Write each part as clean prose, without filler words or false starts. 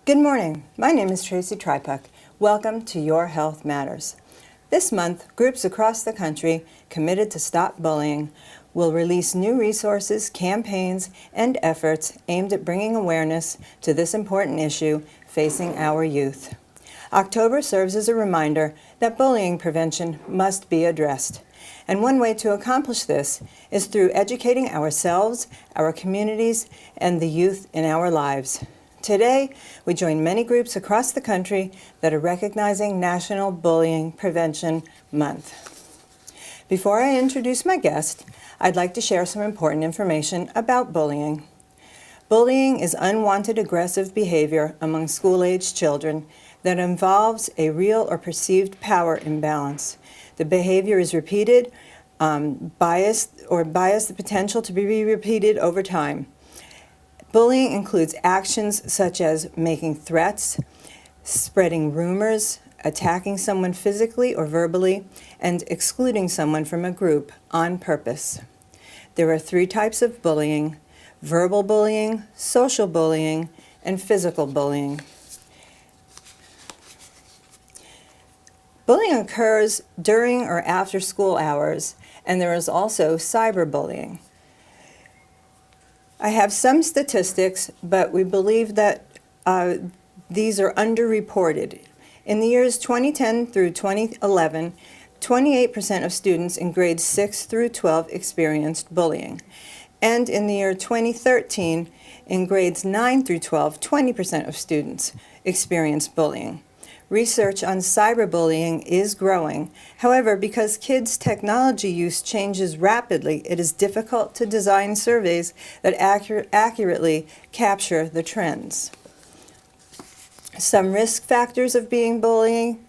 Good morning. My name is Tracy Tripuck. Welcome to Your Health Matters. This month, groups across the country committed to stop bullying will release new resources, campaigns, and efforts aimed at bringing awareness to this important issue facing our youth. October serves as a reminder that bullying prevention must be addressed. And one way to accomplish this is through educating ourselves, our communities, and the youth in our lives. Today, we join many groups across the country that are recognizing National Bullying Prevention Month. Before I introduce my guest, I'd like to share some important information about bullying. Bullying is unwanted aggressive behavior among school-aged children that involves a real or perceived power imbalance. The behavior is repeated, biased the potential to be repeated over time. Bullying includes actions such as making threats, spreading rumors, attacking someone physically or verbally, and excluding someone from a group on purpose. There are 3 types of bullying: verbal bullying, social bullying, and physical bullying. Bullying occurs during or after school hours, and there is also cyberbullying. I have some statistics, but we believe that these are underreported. In the years 2010 through 2011, 28% of students in grades 6 through 12 experienced bullying. And in the year 2013, in grades 9 through 12, 20% of students experienced bullying. Research on cyberbullying is growing. However, because kids' technology use changes rapidly, it is difficult to design surveys that accurately capture the trends. Some risk factors of being bullying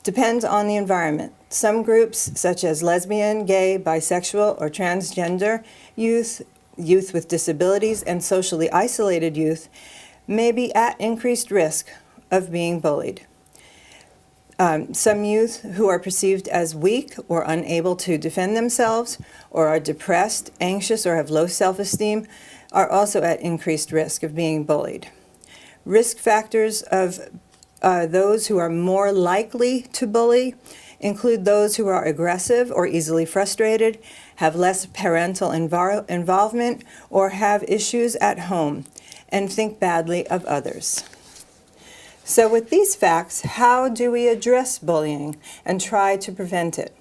depend on the environment. Some groups, such as lesbian, gay, bisexual, or transgender youth, youth with disabilities, and socially isolated youth, may be at increased risk of being bullied. Some youth who are perceived as weak or unable to defend themselves, or are depressed, anxious, or have low self-esteem are also at increased risk of being bullied. Risk factors of those who are more likely to bully include those who are aggressive or easily frustrated, have less parental involvement, or have issues at home, and think badly of others. So with these facts, how do we address bullying and try to prevent it?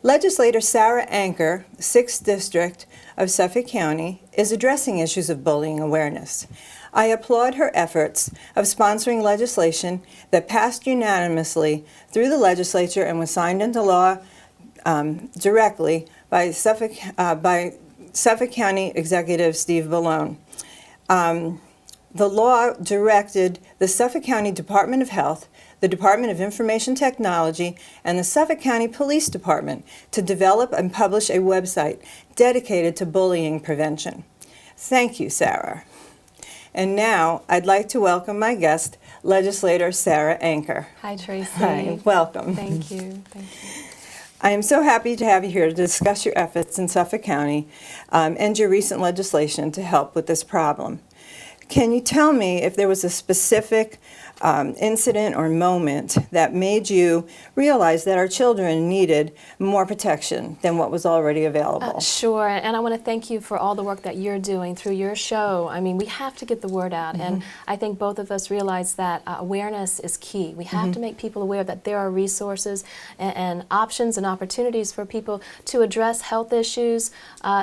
Legislator Sarah Anker, 6th District of Suffolk County, is addressing issues of bullying awareness. I applaud her efforts of sponsoring legislation that passed unanimously through the legislature and was signed into law directly by Suffolk County Executive Steve Bellone. The law directed the Suffolk County Department of Health, the Department of Information Technology, and the Suffolk County Police Department to develop and publish a website dedicated to bullying prevention. Thank you, Sarah. And now I'd like to welcome my guest, Legislator Sarah Anker. Hi, Tracy. Hi, welcome. Thank you. Thank you. I am so happy to have you here to discuss your efforts in Suffolk County and your recent legislation to help with this problem. Can you tell me if there was a specific incident or moment that made you realize that our children needed more protection than what was already available? Sure, and I want to thank you for all the work that you're doing through your show. I mean, we have to get the word out, and I think both of us realize that awareness is key. We have to make people aware that there are resources and options and opportunities for people to address health issues.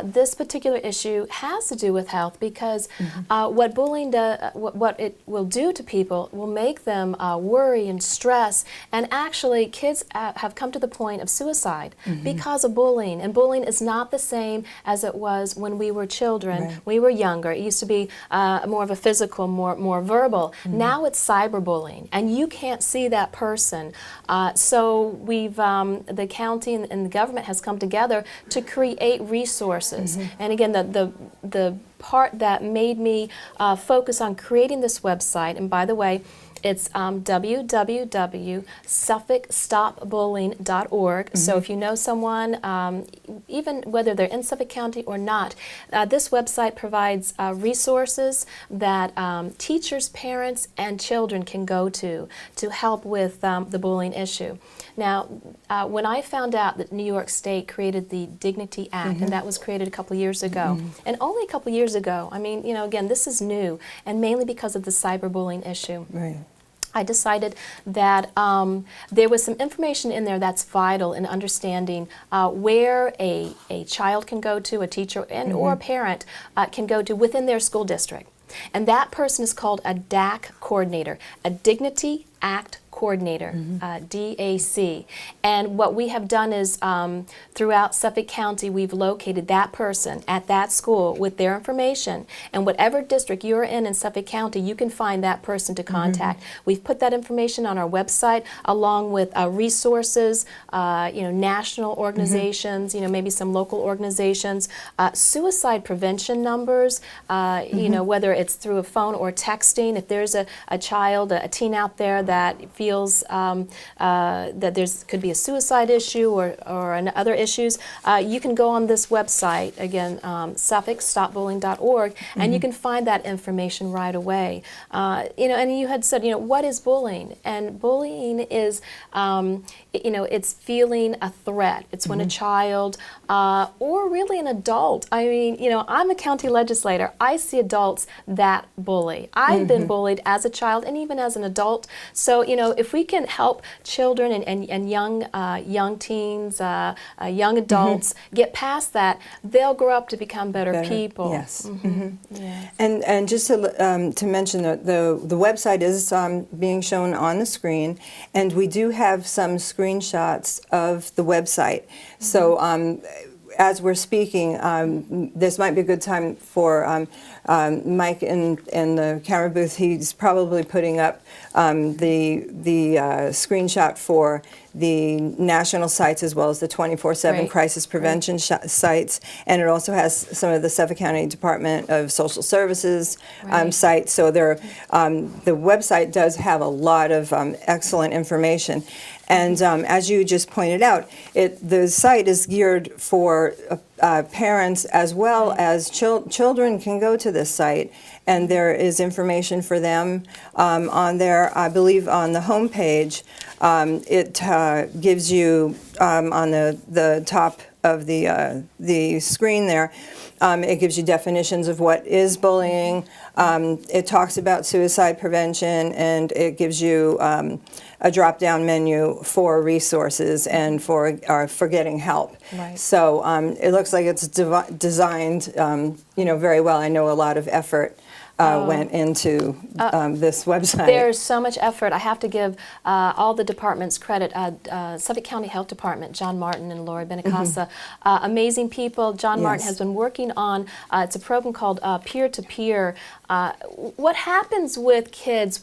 This particular issue has to do with health because what bullying does, what it will do to people will make them worry and stress, and actually kids have come to the point of suicide because of bullying, and bullying is not the same as it was when we were children, we were younger. It used to be more of a physical, more verbal. Now it's cyberbullying, and you can't see that person. So we've, the county and the government has come together to create resources. And again, the part that made me focus on creating this website, and by the way, It's www.suffolkstopbullying.org. So if you know someone, even whether they're in Suffolk County or not, this website provides resources that teachers, parents, and children can go to help with the bullying issue. Now, when I found out that New York State created the Dignity Act, and that was created a couple years ago, and only a couple years ago, I mean, you know, again, this is new, and mainly because of the cyberbullying issue. Right. I decided that there was some information in there that's vital in understanding where a child can go to, a teacher and or a parent can go to within their school district. And that person is called a DAC coordinator, a Dignity Act Coordinator, DAC. And what we have done is throughout Suffolk County, we've located that person at that school with their information. And whatever district you're in Suffolk County, you can find that person to contact. We've put that information on our website along with resources, you know, national organizations, you know, maybe some local organizations, suicide prevention numbers, you know, whether it's through a phone or texting. If there's a child, a teen out there that feels that there's could be a suicide issue or other issues, you can go on this website, again, SuffolkStopBullying.org, and you can find that information right away. You know, and you had said, you know, what is bullying? And bullying is, you know, it's feeling a threat. It's when a child or really an adult, I mean, you know, I'm a county legislator. I see adults that bully. I've been bullied as a child and even as an adult. So, you know, if we can help children and young teens, young adults get past that, they'll grow up to become better people. Yes. Yes. And just to mention that the website is being shown on the screen, and we do have some screenshots of the website. So as we're speaking, this might be a good time for Mike in the camera booth. He's probably putting up the screenshot for the national sites as well as the 24/7 Right. crisis prevention sites, and it also has some of the Suffolk County Department of Social Services Right. sites. So there, the website does have a lot of excellent information. And as you just pointed out, the site is geared for parents as well as children can go to this site, and there is information for them on there. I believe on the home page, it gives you on the top of the screen there, it gives you definitions of what is bullying. It talks about suicide prevention, and it gives you a drop-down menu for resources and for getting help. Right. So it looks like it's designed, you know, very well. I know a lot of effort went into this website. There's so much effort. I have to give all the departments credit. Suffolk County Health Department, John Martin and Lori Benacasa, amazing people. John Martin Yes. has been working on, it's a program called Peer-to-Peer. What happens with kids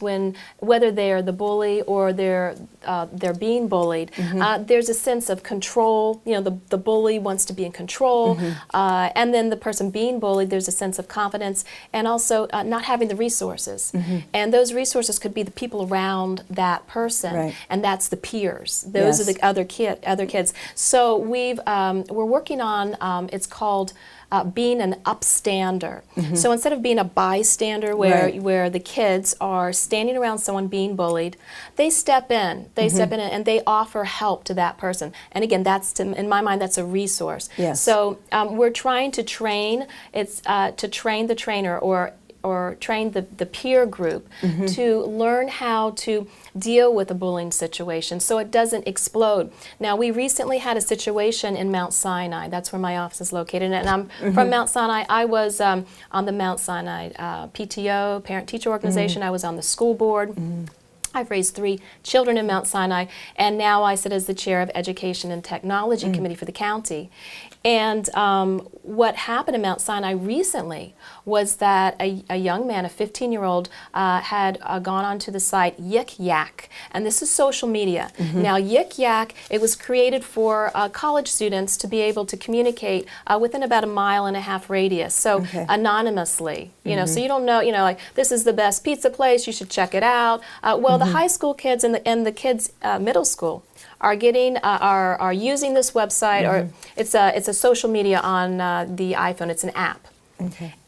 whether they're the bully or they're being bullied, there's a sense of control. You know, the bully wants to be in control, and then the person being bullied, there's a sense of confidence, and also not having the resources. And those resources could be the people around that person, Right. and that's the peers. Those are Yes. the other kids. So we're working on, it's called being an upstander. So instead of being a bystander where the kids are standing around someone being bullied, they step in. They step in and they offer help to that person. And again, in my mind, that's a resource. Yes. So we're trying to train. It's to train the trainer or train the peer group to learn how to deal with a bullying situation so it doesn't explode. Now, we recently had a situation in Mount Sinai. That's where my office is located. And I'm from Mount Sinai. I was on the Mount Sinai PTO, Parent Teacher Organization. I was on the school board. I've raised 3 children in Mount Sinai, and now I sit as the chair of Education and Technology Committee for the county. And what happened in Mount Sinai recently was that a young man, a 15-year-old, had gone onto the site Yik Yak, and this is social media. Now, Yik Yak, it was created for college students to be able to communicate within about a 1.5-mile radius, so anonymously. You know, so you don't know, like, this is the best pizza place, you should check it out. Well, the high school kids and the kids middle school are getting are using this website, or it's a social media on the iPhone. It's an app,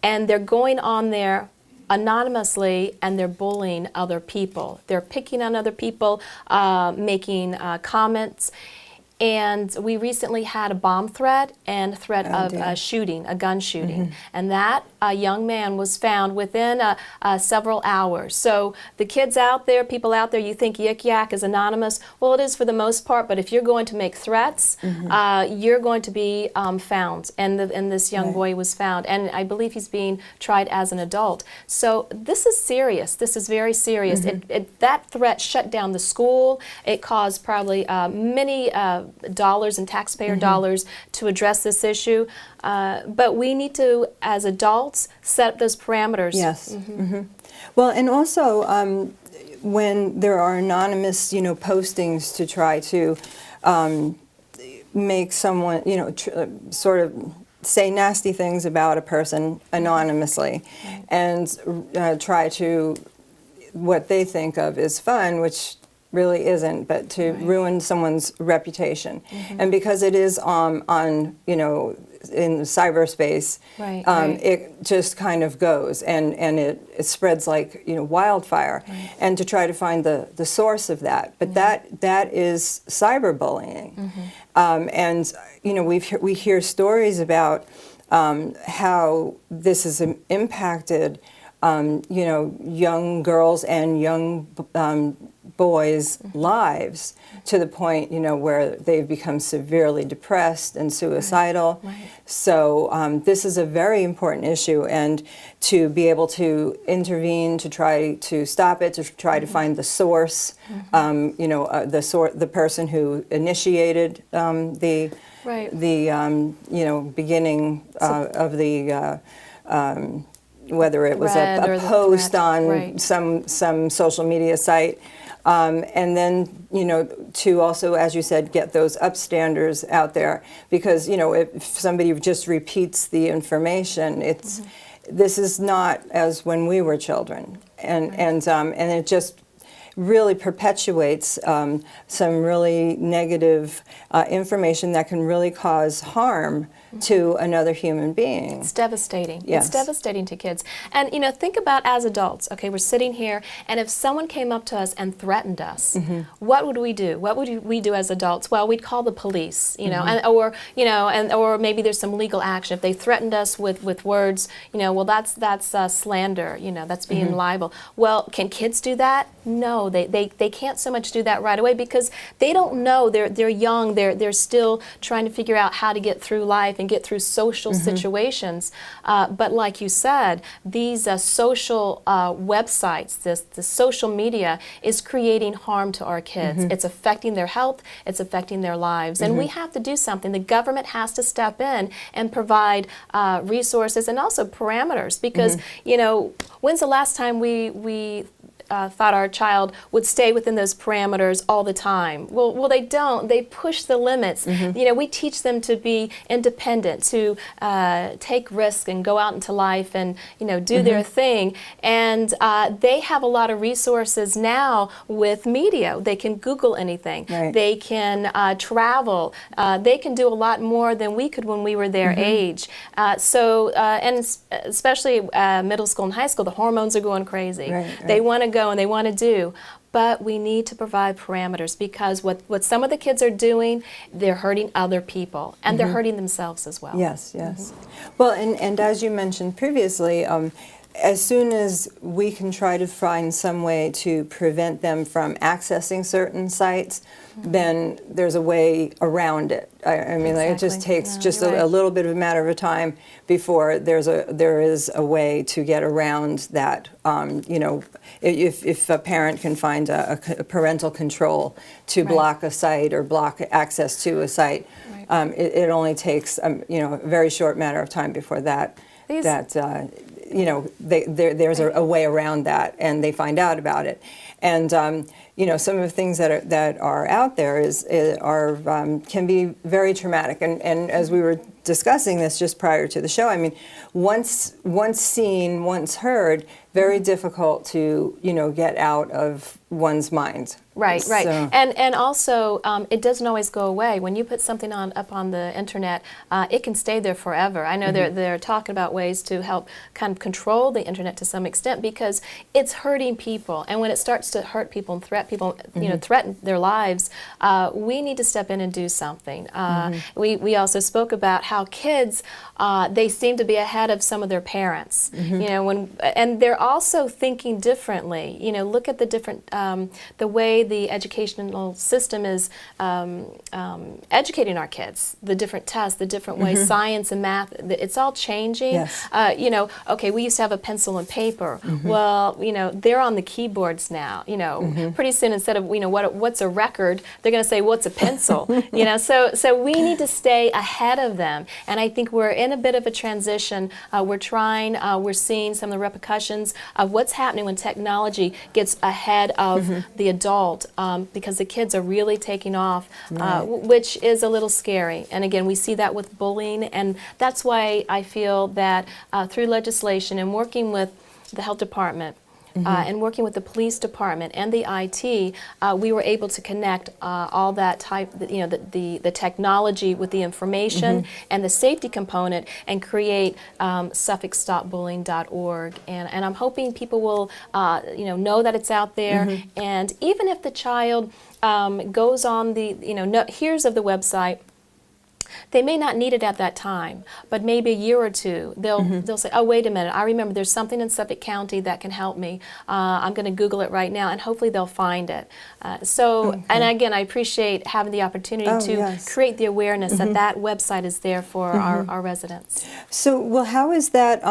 and they're going on there anonymously, and they're bullying other people. They're picking on other people, making comments. And we recently had a bomb threat and threat of a shooting, a gun shooting. And that young man was found within several hours. So the kids out there, people out there, you think Yik Yak is anonymous. Well, it is for the most part, but if you're going to make threats, you're going to be found. And this young boy was found. And I believe he's being tried as an adult. So this is serious. This is very serious. That threat shut down the school. It caused probably many dollars and taxpayer dollars to address this issue. But we need to, as adults, set those parameters. Yes. Well, and also when there are anonymous, postings to try to make someone, sort of say nasty things about a person anonymously, and try to, what they think of is fun, which really isn't, but to ruin someone's reputation. And because it is in cyberspace, it just kind of goes, and it spreads like wildfire. And to try to find the source of that, but that is cyberbullying. And we hear stories about how this has impacted young girls and young boys' lives, to the point, where they've become severely depressed and suicidal. So this is a very important issue, and to be able to intervene, to try to stop it, to try to find the source, the person who initiated the beginning of the. Whether it was a post on some social media site, and then to also, as you said, get those upstanders out there, because if somebody just repeats the information, this is not as when we were children, and it just really perpetuates some really negative information that can really cause harm to another human being. It's devastating. Yes. It's devastating to kids. And think about, as adults, okay, we're sitting here, and if someone came up to us and threatened us, what would we do? What would we do as adults? Well, we'd call the police, or maybe there's some legal action. If they threatened us with words, well, that's slander, that's being liable. Well, can kids do that? No, they can't so much do that right away, because they don't know. They're young. They're still trying to figure out how to get through life and get through social situations. But like you said, these social websites, the social media is creating harm to our kids. It's affecting their health. It's affecting their lives. And we have to do something. The government has to step in and provide resources and also parameters, because, when's the last time we thought our child would stay within those parameters all the time? Well, they don't. They push the limits. We teach them to be independent, to take risks and go out into life and do their thing. And they have a lot of resources now with media. They can Google anything. They can travel. They can do a lot more than we could when we were their age. And especially middle school and high school, the hormones are going crazy. They want to go and they want to do. But we need to provide parameters, because what some of the kids are doing, they're hurting other people, and they're hurting themselves as well. Yes. Well, and as you mentioned previously, as soon as we can try to find some way to prevent them from accessing certain sites, then there's a way around it. I mean, like, it just Exactly. takes Yeah, just you're a right. little bit of a matter of time before there is a way to get around that. You know, if a parent can find a parental control to Right. block a site or block access to a site, Right. it only takes you know, a very short matter of time before These- you know, there's a way around that, and they find out about it. And you know, some of the things that are out there can be very traumatic. And as we were discussing this just prior to the show, I mean, once seen, once heard, very difficult to, you know, get out of one's mind. Right, right. So- And also, it doesn't always go away. When you put something up on the internet, it can stay there forever. I know they're talking about ways to help kind of control the internet to some extent, because it's hurting people. And when it starts to hurt people and you know, threaten their lives, we need to step in and do something. We also spoke about how kids, they seem to be ahead of some of their parents. You know, and they're also thinking differently. You know, look at the different, the way the educational system is educating our kids, the different tests, the different ways, science and math, it's all changing. Yes. You know, okay, we used to have a pencil and paper. Well, you know, they're on the keyboards now. You know, pretty soon, instead of, you know, what's a record, they're going to say, what's a pencil? You know, so we need to stay ahead of them. And I think we're in a bit of a transition. We're seeing some of the repercussions of what's happening when technology gets ahead of the adult, because the kids are really taking off, which is a little scary. And again, we see that with bullying, and that's why I feel that through legislation and working with the health department, and working with the police department and the IT, we were able to connect all that type, you know, the technology with the information and the safety component, and create SuffolkStopBullying.org. And I'm hoping people will, you know that it's out there. And even if the child goes on the, you know, hears of the website, they may not need it at that time, but maybe a year or two, they'll say, oh, wait a minute, I remember there's something in Suffolk County that can help me. I'm going to Google it right now, and hopefully they'll find it. And again, I appreciate having the opportunity to yes. create the awareness that that website is there for our residents. So, well, how is that,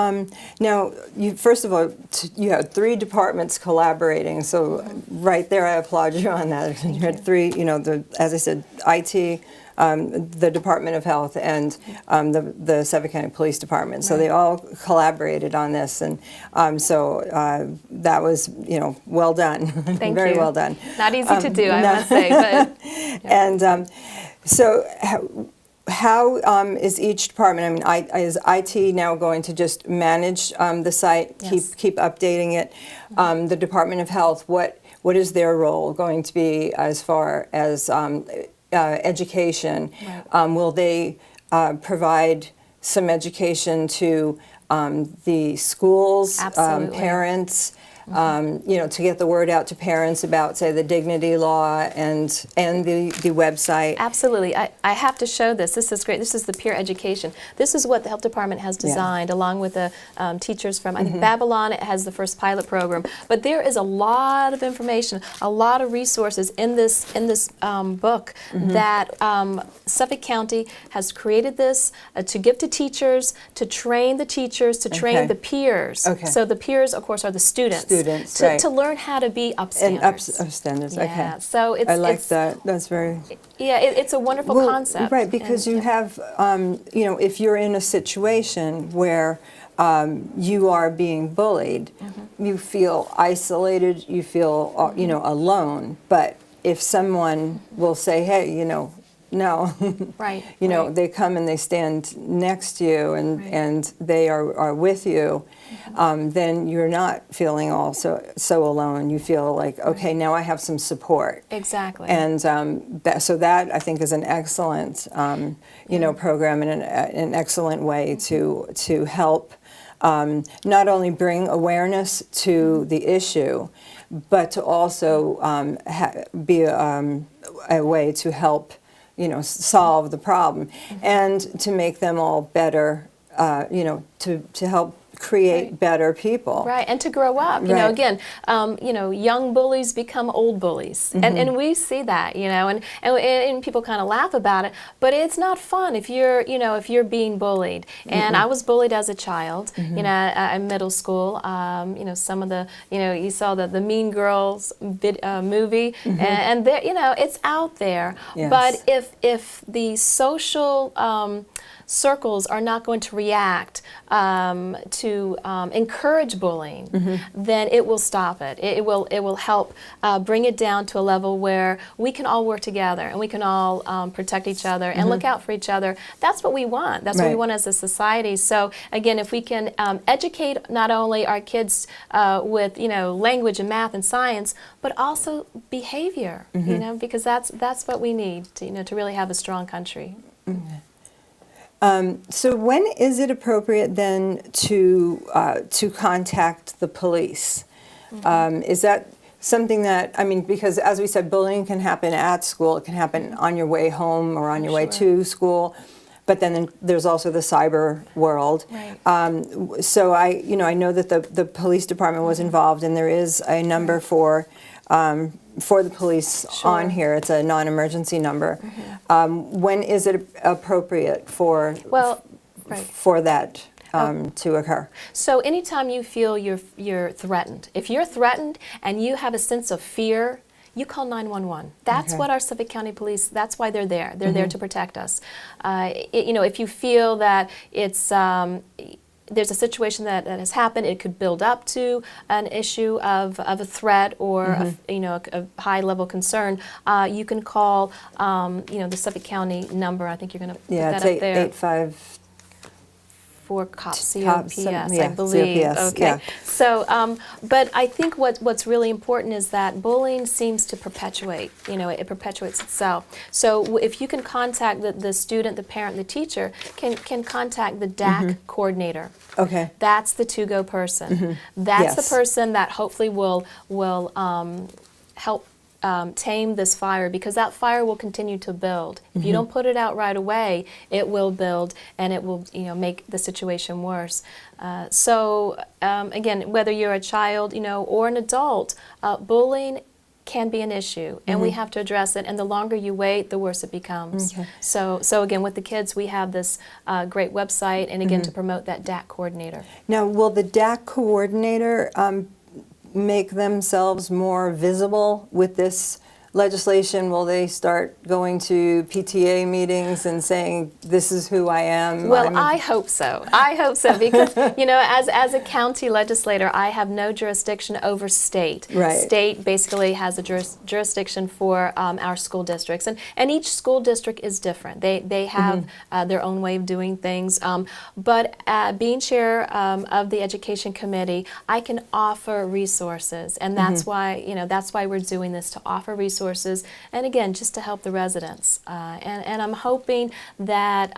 now, first of all, you had 3 departments collaborating, so right there, I applaud you on that. You had 3, you know, as I said, IT, the Department of Health, and the Suffolk County Police Department. So they all collaborated on this, and so that was, you know, well done. Thank Very you. well done. Not easy to do, I no. must say, but And so how is each department, I mean, is IT now going to just manage the site, Yes. keep updating it? The Department of Health, what is their role going to be as far as education? Right. Will they provide some education to the schools, Absolutely. parents, you know, to get the word out to parents about, say, the dignity law and the website? Absolutely. I have to show this. This is great. This is the peer education. This is what the health department has designed, along with the teachers from, I think, Babylon. It has the first pilot program. But there is a lot of information, a lot of resources in this book that Suffolk County has created this to give to teachers, to train the teachers, to train Okay. the peers. Okay. So the peers, of course, are the students. Right. To learn how to be upstanders. And upstanders, Yeah, okay. so it's I like it's, that. That's very... Yeah, it's a wonderful concept. Right, because And, you have, you know, if you're in a situation where you are being bullied, you feel isolated, you feel, you know, alone. But if someone will say, hey, you know, no, Right. you know, right. they come and they stand next to you and, Right. and they are with you, then you're not feeling all so alone. You feel like, okay, now I have some support. Exactly. And so that, I think, is an excellent, you know, program, and an excellent way to help not only bring awareness to the issue, but to also be a way to help, you know, solve the problem, and to make them all better, you know, to help create Right. better people. Right, and to grow up. You know, Right. again, young bullies become old bullies, and we see that. And people kind of laugh about it, but it's not fun if you're being bullied. And I was bullied as a child. In middle school. Some of the you saw the Mean Girls movie, and there, it's out there. Yes. But if the social circles are not going to react to encourage bullying, then it will stop it. It will help bring it down to a level where we can all work together and we can all protect each other and look out for each other. That's what we want. That's what we Right. want as a society. So again, if we can educate not only our kids with language and math and science, but also behavior. Because that's what we need to really have a strong country. So when is it appropriate then to contact the police? Is that something that, because as we said, bullying can happen at school, it can happen on your way home or on your way to school, but then there's also the cyber world. Right. So I know that the police department was involved, and there is a number for the police on here. It's a non-emergency number. When is it appropriate for that to occur? So anytime you feel you're threatened, if you're threatened and you have a sense of fear, you call 911. That's what our Suffolk County Police, that's why they're there. They're there to protect us. If you feel that it's there's a situation that has happened, it could build up to an issue of a threat or a high-level concern, you can call the Suffolk County number. I think you're going to put that up there. 85 for COPS, COPS, COPS, yeah, I believe. COPS, okay. yeah. So, but I think what's really important is that bullying seems to perpetuate. It perpetuates itself. So if you can contact the student, the parent, the teacher, can contact the DAC coordinator. Okay. That's the to-go person. That's the Yes. person that hopefully will help tame this fire, because that fire will continue to build. If you don't put it out right away, it will build and it will make the situation worse. Again, whether you're a child or an adult, bullying can be an issue, and we have to address it, and the longer you wait, the worse it becomes. Okay. So again, with the kids, we have this great website, and again, to promote that DAC coordinator. Now, will the DAC coordinator make themselves more visible with this legislation? Will they start going to PTA meetings and saying, "This is who I am"? Well, I hope so. I hope so, because as a county legislator, I have no jurisdiction over state. Right. State basically has a jurisdiction for our school districts, and each school district is different. They have their own way of doing things. But being chair of the education committee, I can offer resources, and that's why we're doing this, to offer resources, and again, just to help the residents. And I'm hoping that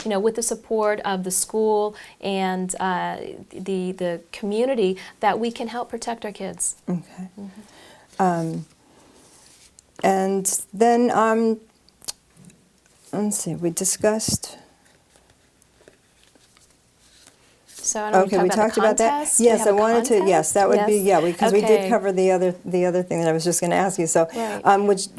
with the support of the school and the community, that we can help protect our kids. Okay. And then, let's see, we discussed. So I don't Okay, we talked about that. contest. We Yes, have I a wanted to. Yes, that would be. Yes. Yeah, because we did Okay. cover the other thing that I was just going to ask you. So, Right.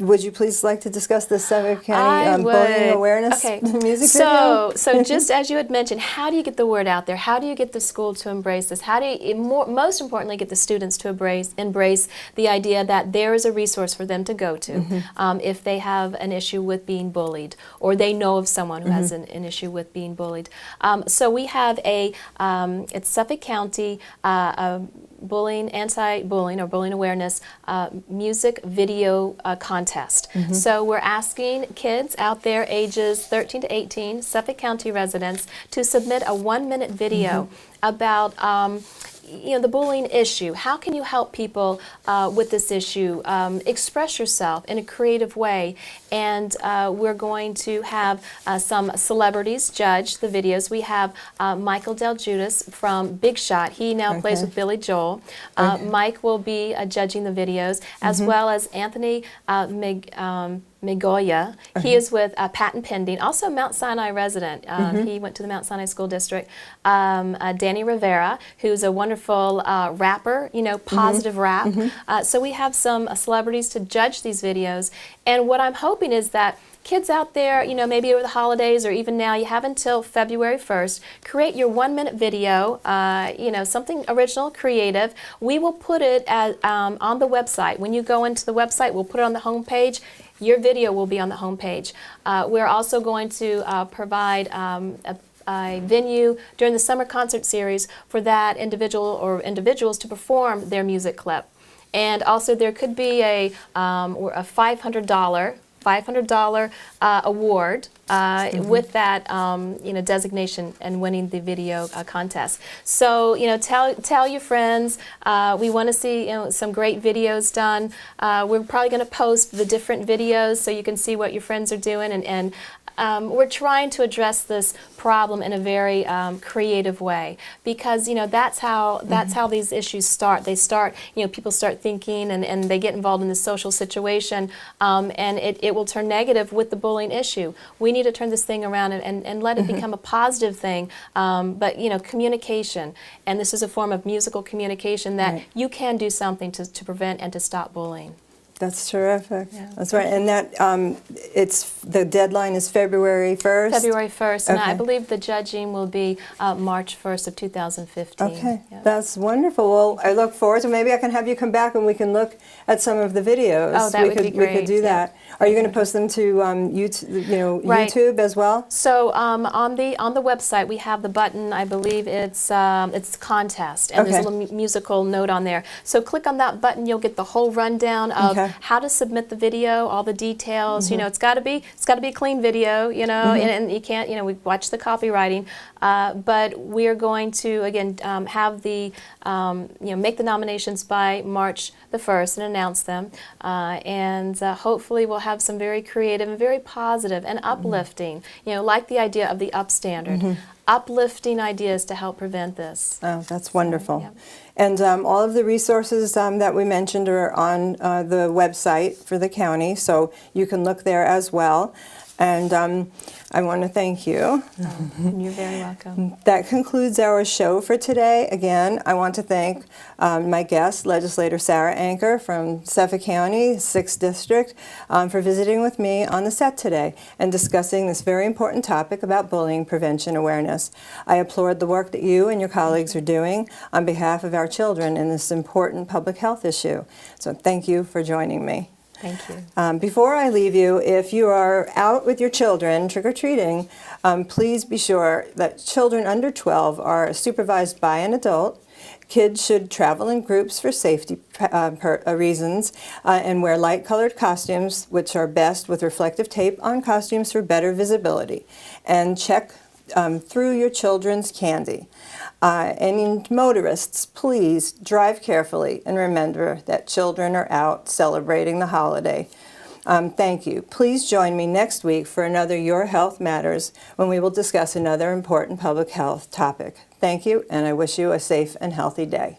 would you please like to discuss the Suffolk County I bullying would. awareness Okay. music video? So just as you had mentioned, how do you get the word out there? How do you get the school to embrace this? How do you, most importantly, get the students to embrace the idea that there is a resource for them to go to if they have an issue with being bullied, or they know of someone who has an issue with being bullied. So we have it's Suffolk County anti-bullying or bullying awareness music video contest. So we're asking kids out there ages 13 to 18, Suffolk County residents, to submit a 1-minute video about the bullying issue. How can you help people with this issue? Express yourself in a creative way. And we're going to have some celebrities judge the videos. We have Michael Del Giudice from Big Shot. He now plays with Billy Joel. Migoya. He is with Patent Pending, also Mount Sinai resident. He went to the Mount Sinai School District. Danny Rivera, who's a wonderful rapper, positive rap. So we have some celebrities to judge these videos. And what I'm hoping is that kids out there, maybe over the holidays or even now, you have until February 1st, create your 1-minute video, something original, creative. We will put it on the website. When you go into the website, we'll put it on the home page. Your video will be on the home page. We're also going to provide a venue during the summer concert series for that individual or individuals to perform their music clip. And also there could be a $500 award with that designation and winning the video contest. So tell your friends. We want to see some great videos done. We're probably going to post the different videos so you can see what your friends are doing, and we're trying to address this problem in a very creative way, because that's how these issues start. They start, people start thinking and they get involved in the social situation, and it will turn negative with the bullying issue. We need to turn this thing around and let it become a positive thing. But communication, and this is a form of musical communication that you can do something to prevent and to stop bullying. That's terrific. Yeah. That's right. And that the deadline is February 1st? February 1st, and Okay. I believe the judging will be March 1st of 2015. Okay, Yep. that's wonderful. Well, I look forward to, maybe I can have you come back and we can look at some of the videos. Oh, that would be We could great. do that. Yep. Are you going to post them to YouTube, Right. YouTube as well? So on the website we have the button. I believe it's contest, and there's a Okay. little musical note on there. So click on that button. You'll get the whole rundown of how to submit the video, all the details. It's got to be a clean video. And you can't. We watch the copywriting, but we are going to again have the make the nominations by March the 1st and announce them, and hopefully we'll have some very creative and very positive and uplifting, like the idea of the up standard, uplifting ideas to help prevent this. Oh, that's wonderful. yeah. And all of the resources that we mentioned are on the website for the county, so you can look there as well. And I want to thank you. You're very welcome. That concludes our show for today. Again, I want to thank my guest, Legislator Sarah Anker from Suffolk County, 6th District, for visiting with me on the set today and discussing this very important topic about bullying prevention awareness. I applaud the work that you and your colleagues are doing on behalf of our children in this important public health issue. So thank you for joining me. Thank you. Before I leave you, if you are out with your children trick-or-treating, please be sure that children under 12 are supervised by an adult. Kids should travel in groups for safety reasons and wear light-colored costumes, which are best with reflective tape on costumes for better visibility. And check through your children's candy. And motorists, please drive carefully and remember that children are out celebrating the holiday. Thank you. Please join me next week for another Your Health Matters, when we will discuss another important public health topic. Thank you, and I wish you a safe and healthy day.